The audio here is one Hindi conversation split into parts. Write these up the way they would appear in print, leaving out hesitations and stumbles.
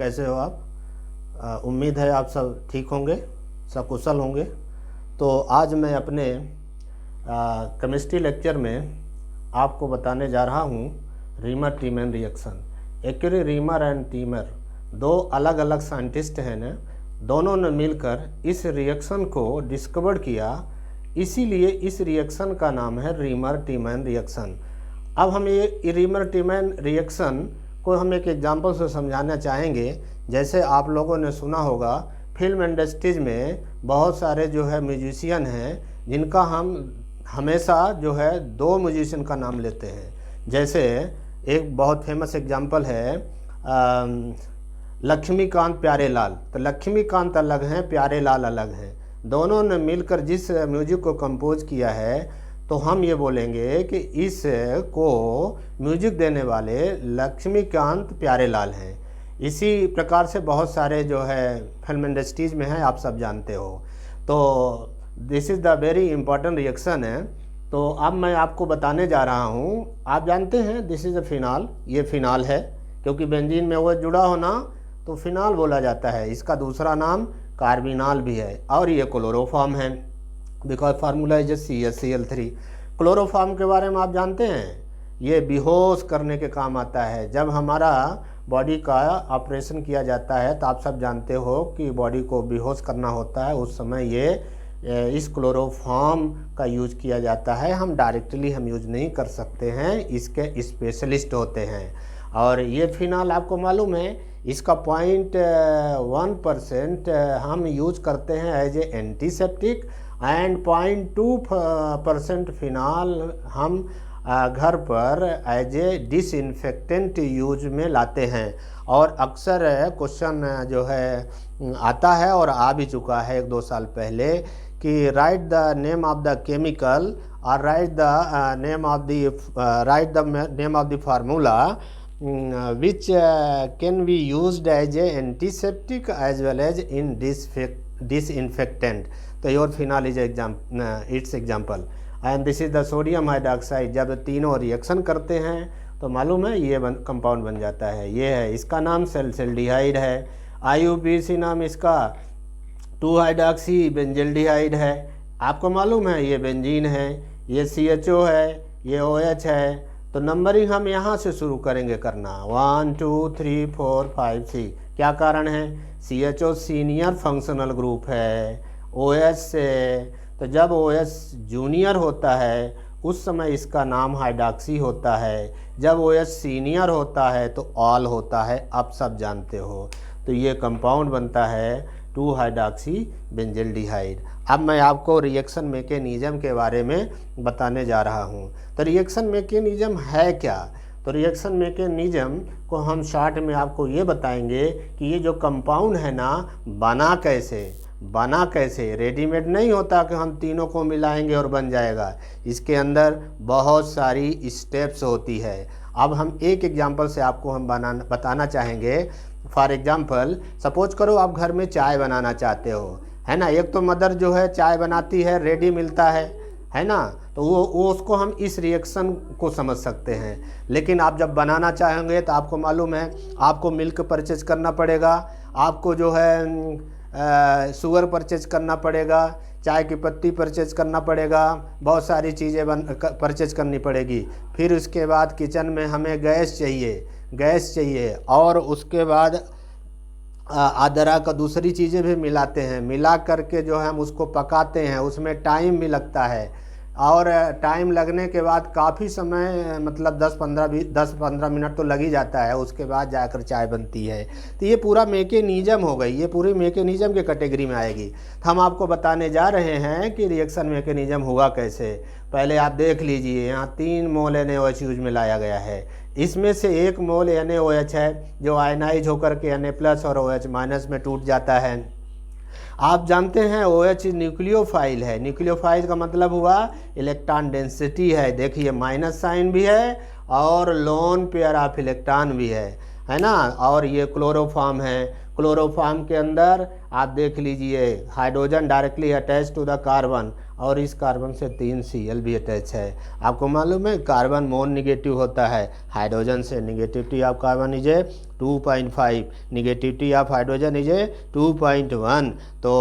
कैसे हो आप? उम्मीद है आप सब ठीक होंगे, सकुशल होंगे। तो आज मैं अपने केमिस्ट्री लेक्चर में आपको बताने जा रहा हूँ reamer teamer reaction. Actually reamer and teamer दो अलग अलग साइंटिस्ट हैं ना, दोनों ने मिलकर इस रिएक्शन को डिस्कवर किया, इसीलिए इस रिएक्शन का नाम है रीमर टीमर रिएक्शन। अब हम ये रीमर टीमर रिएक्शन को हम एक एग्जाम्पल से समझाना चाहेंगे। जैसे आप लोगों ने सुना होगा फिल्म इंडस्ट्रीज में बहुत सारे जो है म्यूजिशियन हैं जिनका हम हमेशा जो है दो म्यूजिशियन का नाम लेते हैं। जैसे एक बहुत फेमस एग्जाम्पल है लक्ष्मीकांत प्यारेलाल। तो लक्ष्मीकांत अलग हैं, प्यारेलाल अलग हैं। दोनों ने मिलकर जिस म्यूजिक को कंपोज किया है तो हम ये बोलेंगे कि इस को म्यूजिक देने वाले लक्ष्मीकांत प्यारेलाल हैं। इसी प्रकार से बहुत सारे जो है फिल्म इंडस्ट्रीज में हैं, आप सब जानते हो। तो this is the very important reaction है। तो अब मैं आपको बताने जा रहा हूँ। आप जानते हैं दिस इज़ अ फिनाल, ये फिनाल है, क्योंकि बेंजीन में वो जुड़ा होना तो फिनाल बोला जाता है। इसका दूसरा नाम कार्बिनाल भी है। और ये क्लोरोफॉर्म है, because formula is CaCl3। Chloroform के बारे में आप जानते हैं, ये बेहोश करने के काम आता है। जब हमारा बॉडी का ऑपरेशन किया जाता है तो आप सब जानते हो कि बॉडी को बेहोश करना होता है, उस समय ये इस क्लोरोफॉर्म का यूज किया जाता है। हम डायरेक्टली हम यूज नहीं कर सकते हैं, इसके स्पेशलिस्ट होते हैं। और ये फिनाल आपको मालूम है, इसका 0.1% हम यूज करते हैं as a antiseptic and 0.2% phenol हम घर पर एज ए डिसइंफेक्टेंट यूज में लाते हैं। और अक्सर क्वेश्चन जो है आता है और आ भी चुका है 1-2 साल पहले कि write the name of the chemical और write the name of the formula which can be used as a antiseptic as well as in disinfectant. तो your phenol is its example and this is the sodium hydroxide। जब तीनों रिएक्शन करते हैं तो मालूम है ये कंपाउंड बन जाता है। ये है, इसका नाम सेल्डिहाइड है। IUPAC नाम इसका 2-हाइड्रॉक्सी बेंजिल्डिहाइड है। आपको मालूम है ये बेंजीन है, ये CHO है, ये OH है। तो नंबरिंग हम यहाँ से शुरू करेंगे करना, 1 2 3 4 5 6। क्या कारण है? CHO सीनियर फंक्शनल ग्रुप है OH से। तो जब OH जूनियर होता है उस समय इसका नाम हाइड्रॉक्सी होता है। जब OH सीनियर होता है तो ऑल होता है, आप सब जानते हो। तो ये कंपाउंड बनता है 2-हाइड्रॉक्सी बेंजिल्डिहाइड। अब मैं आपको रिएक्शन मैकेनिज्म के बारे में बताने जा रहा हूँ। तो रिएक्शन मैकेनिज्म है क्या? तो रिएक्शन मैकेनिज्म को हम शॉर्ट में आपको ये बताएंगे कि ये जो कंपाउंड है ना, बना कैसे। रेडीमेड नहीं होता कि हम तीनों को मिलाएंगे और बन जाएगा। इसके अंदर बहुत सारी स्टेप्स होती है। अब हम एक एग्जांपल से आपको हम बताना चाहेंगे। फॉर एग्जांपल सपोज करो आप घर में चाय बनाना चाहते हो, है ना। एक तो मदर जो है चाय बनाती है, रेडी मिलता है ना। तो वो उसको हम इस रिएक्शन को समझ सकते हैं। लेकिन आप जब बनाना चाहेंगे तो आपको मालूम है आपको मिल्क परचेज करना पड़ेगा, आपको जो है शुगर परचेज करना पड़ेगा, चाय की पत्ती परचेज करना पड़ेगा, बहुत सारी चीज़ें परचेज करनी पड़ेगी। फिर उसके बाद किचन में हमें गैस चाहिए और उसके बाद अदरक का दूसरी चीज़ें भी मिलाते हैं। मिला करके जो है हम उसको पकाते हैं, उसमें टाइम भी लगता है। और टाइम लगने के बाद काफ़ी समय, मतलब 10-15 मिनट तो लग ही जाता है, उसके बाद जाकर चाय बनती है। तो ये पूरा मैकेनिज्म हो गई, ये पूरी मैकेनिज्म के कैटेगरी में आएगी। तो हम आपको बताने जा रहे हैं कि रिएक्शन मैकेनिज्म हुआ कैसे। पहले आप देख लीजिए, यहाँ 3 मोल NaOH यूज में लाया गया है। इसमें से 1 मोल NaOH है जो आयनाइज होकर के Na+ और OH- में टूट जाता है। आप जानते हैं OH न्यूक्लियोफाइल है। न्यूक्लियोफाइल का मतलब हुआ इलेक्ट्रॉन डेंसिटी है। देखिए माइनस साइन भी है और लोन पेयर ऑफ इलेक्ट्रॉन भी है ना। और ये क्लोरोफॉर्म है। क्लोरोफॉर्म के अंदर आप देख लीजिए hydrogen directly attach to the carbon और इस कार्बन से 3 Cl भी अटैच है। आपको मालूम है कार्बन मोन निगेटिव होता है हाइड्रोजन से, negativity of carbon is 2.5, negativity of hydrogen is 2.1। तो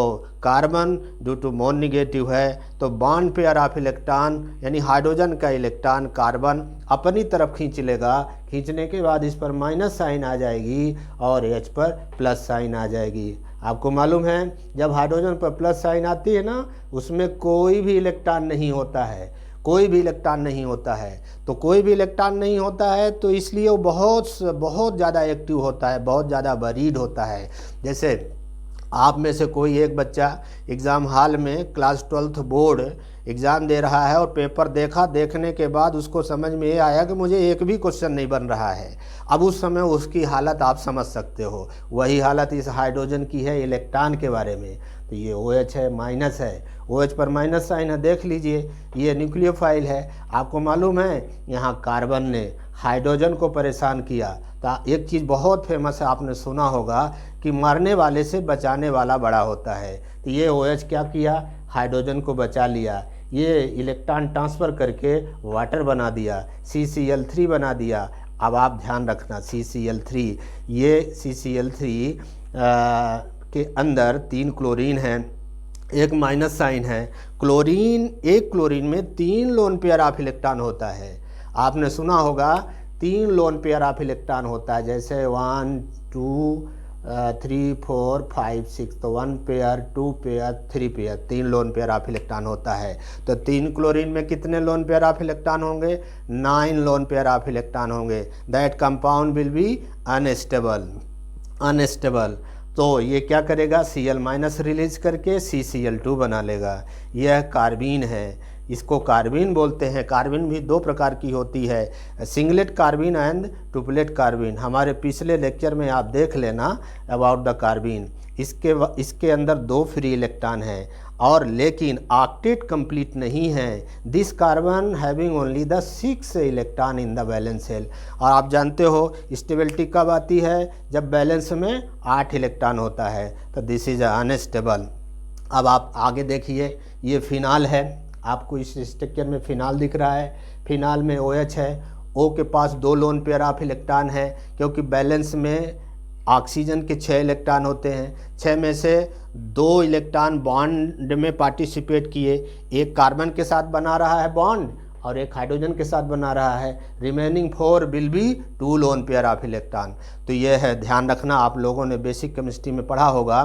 कार्बन ड्यू टू मोन निगेटिव है तो बॉन्ड पेयर ऑफ इलेक्ट्रॉन यानी हाइड्रोजन का इलेक्ट्रॉन कार्बन अपनी तरफ खींच लेगा, खींचने के बाद इस पर माइनस साइन आ जाएगी और H पर प्लस साइन आ जाएगी। आपको मालूम है जब हाइड्रोजन पर प्लस साइन आती है ना, उसमें कोई भी इलेक्ट्रॉन नहीं होता है, कोई भी इलेक्ट्रॉन नहीं होता है। तो कोई भी इलेक्ट्रॉन नहीं होता है तो इसलिए वो बहुत ज़्यादा एक्टिव होता है, बहुत ज़्यादा बरीड होता है। जैसे आप में से कोई एक बच्चा एग्ज़ाम हॉल में क्लास 12th बोर्ड एग्ज़ाम दे रहा है और पेपर देखा, देखने के बाद उसको समझ में ये आया कि मुझे एक भी क्वेश्चन नहीं बन रहा है। अब उस समय उसकी हालत आप समझ सकते हो। वही हालत इस हाइड्रोजन की है इलेक्ट्रॉन के बारे में। तो ये OH है, माइनस है, OH पर माइनस साइन है, देख लीजिए ये न्यूक्लियोफाइल है। आपको मालूम है यहाँ कार्बन ने हाइड्रोजन को परेशान किया। तो एक चीज़ बहुत फेमस है, आपने सुना होगा कि मरने वाले से बचाने वाला बड़ा होता है। तो ये OH क्या किया, हाइड्रोजन को बचा लिया, ये इलेक्ट्रॉन ट्रांसफ़र करके वाटर बना दिया, CCl3 बना दिया। अब आप ध्यान रखना CCl3, ये CCl3 के अंदर 3 क्लोरीन हैं, एक माइनस साइन है। क्लोरीन, एक क्लोरीन में 3 लोन पेयर ऑफ इलेक्ट्रॉन होता है। आपने सुना होगा 3 लोन पेयर ऑफ इलेक्ट्रॉन होता है, जैसे 1 2 3 4 5 6। तो 1 pair, 2 pair, 3 pair, 3 lone pair of electron होता है। तो 3 क्लोरीन में कितने लोन पेयर ऑफ इलेक्ट्रॉन होंगे, 9 लोन पेयर ऑफ इलेक्ट्रॉन होंगे। That compound will be unstable. तो ये क्या करेगा, Cl माइनस रिलीज करके CCl2 बना लेगा। यह कार्बीन है, इसको कार्बीन बोलते हैं। कार्बीन भी 2 प्रकार की होती है, singlet carbene and triplet carbene. हमारे पिछले लेक्चर में आप देख लेना अबाउट द कार्बीन। इसके अंदर 2 फ्री इलेक्ट्रॉन हैं और लेकिन ऑक्टेट कंप्लीट नहीं है। This carbon having only the 6 electron in the valence shell. और आप जानते हो स्टेबिलिटी कब आती है, जब बैलेंस में 8 इलेक्ट्रॉन होता है। तो दिस इज अनस्टेबल। अब आप आगे देखिए, ये फिनाल है, आपको इस स्ट्रक्चर में फिनाल दिख रहा है। फिनाल में OH है, O के पास 2 लोन पेयर ऑफ इलेक्ट्रॉन है, क्योंकि बैलेंस में ऑक्सीजन के 6 इलेक्ट्रॉन होते हैं। 6 में से 2 इलेक्ट्रॉन बॉन्ड में पार्टिसिपेट किए, एक कार्बन के साथ बना रहा है बॉन्ड और एक हाइड्रोजन के साथ बना रहा है। Remaining 4 will be 2 lone pair of electron. तो ये है, ध्यान रखना, आप लोगों ने बेसिक केमिस्ट्री में पढ़ा होगा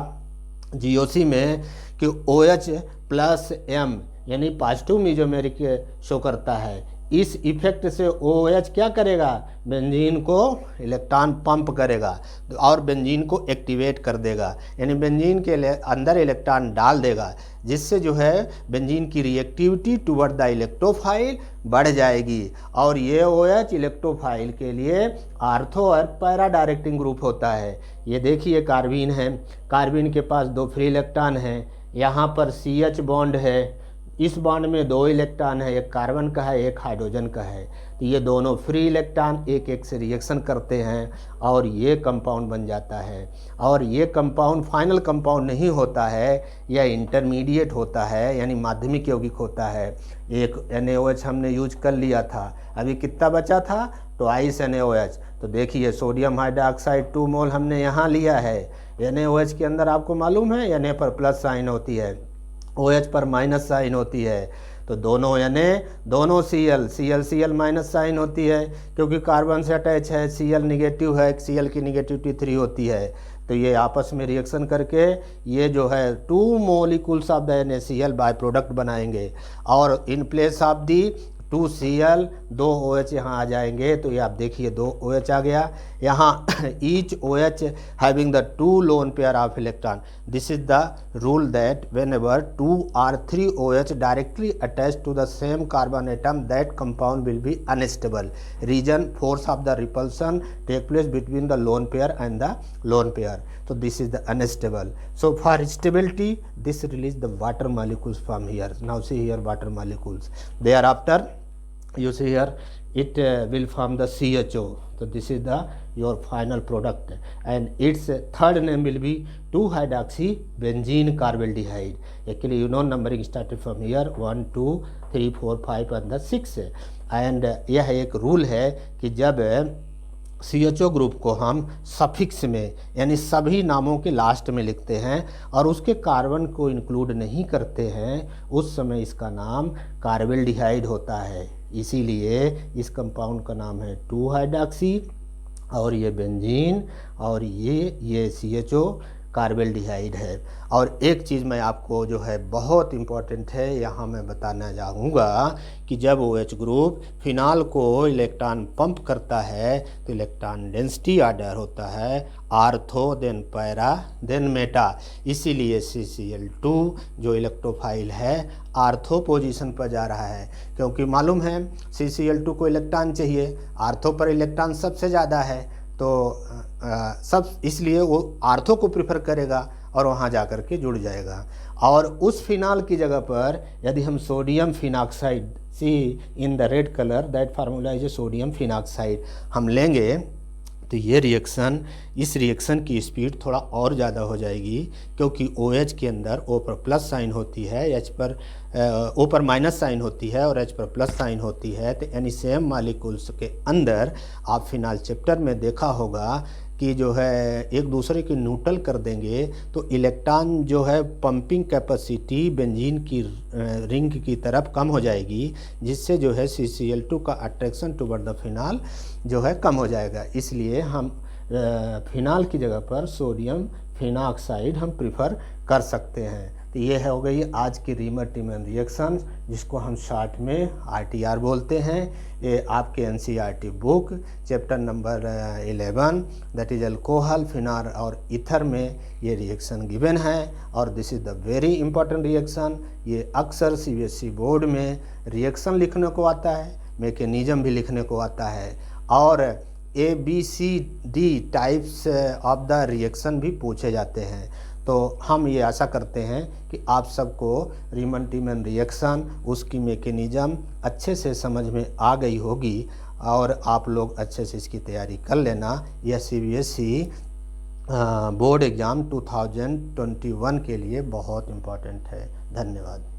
GOC में कि OH प्लस M यानी पॉजिटिव मेसोमेरिक शो करता है। इस इफेक्ट से OH क्या करेगा, बेंजीन को इलेक्ट्रॉन पंप करेगा और बेंजीन को एक्टिवेट कर देगा, यानी बेंजीन के अंदर इलेक्ट्रॉन डाल देगा, जिससे जो है बेंजीन की रिएक्टिविटी टुवर्ड द इलेक्ट्रोफाइल बढ़ जाएगी। और ये OH इलेक्ट्रोफाइल के लिए आर्थो और पैरा डायरेक्टिंग ग्रुप होता है। ये देखिए कार्बीन है, कार्बीन के पास 2 फ्री इलेक्ट्रॉन हैं, यहाँ पर CH बॉन्ड है, इस बॉन्ड में 2 इलेक्ट्रॉन है, एक कार्बन का है, एक हाइड्रोजन का है। तो ये दोनों फ्री इलेक्ट्रॉन एक एक से रिएक्शन करते हैं और ये कंपाउंड बन जाता है। और ये कंपाउंड फाइनल कंपाउंड नहीं होता है, यह इंटरमीडिएट होता है, यानी माध्यमिक यौगिक होता है। एक NaOH हमने यूज कर लिया था, अभी कितना बचा था, ट्वाइस NaOH। तो देखिए सोडियम हाइड्रोक्साइड 2 मोल हमने यहाँ लिया है। NaOH के अंदर आपको मालूम है Na पर प्लस साइन होती है, OH पर माइनस साइन होती है। तो दोनों दोनों Cl माइनस साइन होती है, क्योंकि कार्बन से अटैच है। Cl निगेटिव है, Cl की निगेटिविटी 3 होती है। तो ये आपस में रिएक्शन करके ये जो है 2 molecules of the NaCl by product बनाएंगे और in place of the 2Cl 2 OH यहाँ आ जाएंगे। तो ये आप देखिए 2 OH आ गया यहाँ। Each OH having the 2 lone pair of electron. This is the rule that whenever 2 or 3 OH directly attached to the same carbon atom, that compound will be unstable. Reason, force of the repulsion take place between the lone pair and the lone pair. So this is the unstable. So for stability, this release the water molecules from here. Now see here water molecules. Thereafter you see here it will form the CHO. So this is the your final product, and its third name will be 2-hydroxybenzene carbaldehyde. Actually you know numbering started from here 1 2 3 4 5 and the 6, and यह एक रूल है कि जब CHO ग्रुप को हम सफिक्स में यानी सभी नामों के लास्ट में लिखते हैं और उसके कार्बन को इंक्लूड नहीं करते हैं, उस समय इसका नाम कार्बेल्डिहाइड होता है। इसीलिए इस कंपाउंड का नाम है 2-हाइड्रॉक्सी, और ये बेंजीन, और ये CHO कार्बेल्डिहाइड है। और एक चीज़ मैं आपको जो है बहुत इम्पॉर्टेंट है यहाँ मैं बताना चाहूँगा कि जब OH ग्रुप फिनाल को इलेक्ट्रॉन पंप करता है तो इलेक्ट्रॉन डेंसिटी ऑर्डर होता है ortho, then para, then meta. इसीलिए CCl2 जो इलेक्ट्रोफाइल है आर्थो पोजीशन पर जा रहा है, क्योंकि मालूम है CCl2 को इलेक्ट्रॉन चाहिए, आर्थो पर इलेक्ट्रॉन सबसे ज़्यादा है, तो सब इसलिए वो आर्थो को प्रेफर करेगा और वहाँ जा कर के जुड़ जाएगा। और उस फिनाल की जगह पर यदि हम sodium phenoxide, see in the red colour, that formula is a sodium phenoxide, हम लेंगे तो ये रिएक्शन, इस रिएक्शन की स्पीड थोड़ा और ज़्यादा हो जाएगी, क्योंकि OH के अंदर O पर प्लस साइन होती है, H पर O पर माइनस साइन होती है और H पर प्लस साइन होती है। तो यानी सेम मालिक्यूल्स के अंदर आप फिनाल चैप्टर में देखा होगा कि जो है एक दूसरे के न्यूट्रल कर देंगे तो इलेक्ट्रॉन जो है पंपिंग कैपेसिटी बेंजीन की रिंग की तरफ कम हो जाएगी, जिससे जो है CCl2 का अट्रैक्शन टुवर्ड द फिनाल जो है कम हो जाएगा। इसलिए हम फिनाल की जगह पर सोडियम फिनॉक्साइड हम प्रिफर कर सकते हैं। तो ये हो गई आज की रीमर-टिमन रिएक्शन, जिसको हम शॉर्ट में RTR बोलते हैं। ये आपके NCERT book chapter number 11 that is alcohol, phenol और ईथर में ये रिएक्शन गिवन है, और this is the very important reaction. ये अक्सर CBSE बोर्ड में रिएक्शन लिखने को आता है, मैकेनिज्म भी लिखने को आता है, और ABCD types of the reaction भी पूछे जाते हैं। तो हम ये आशा करते हैं कि आप सबको रीमन-टिमन रिएक्शन, उसकी मैकेनिज्म अच्छे से समझ में आ गई होगी, और आप लोग अच्छे से इसकी तैयारी कर लेना। यह CBSE बोर्ड एग्ज़ाम 2021 के लिए बहुत इम्पोर्टेंट है। धन्यवाद।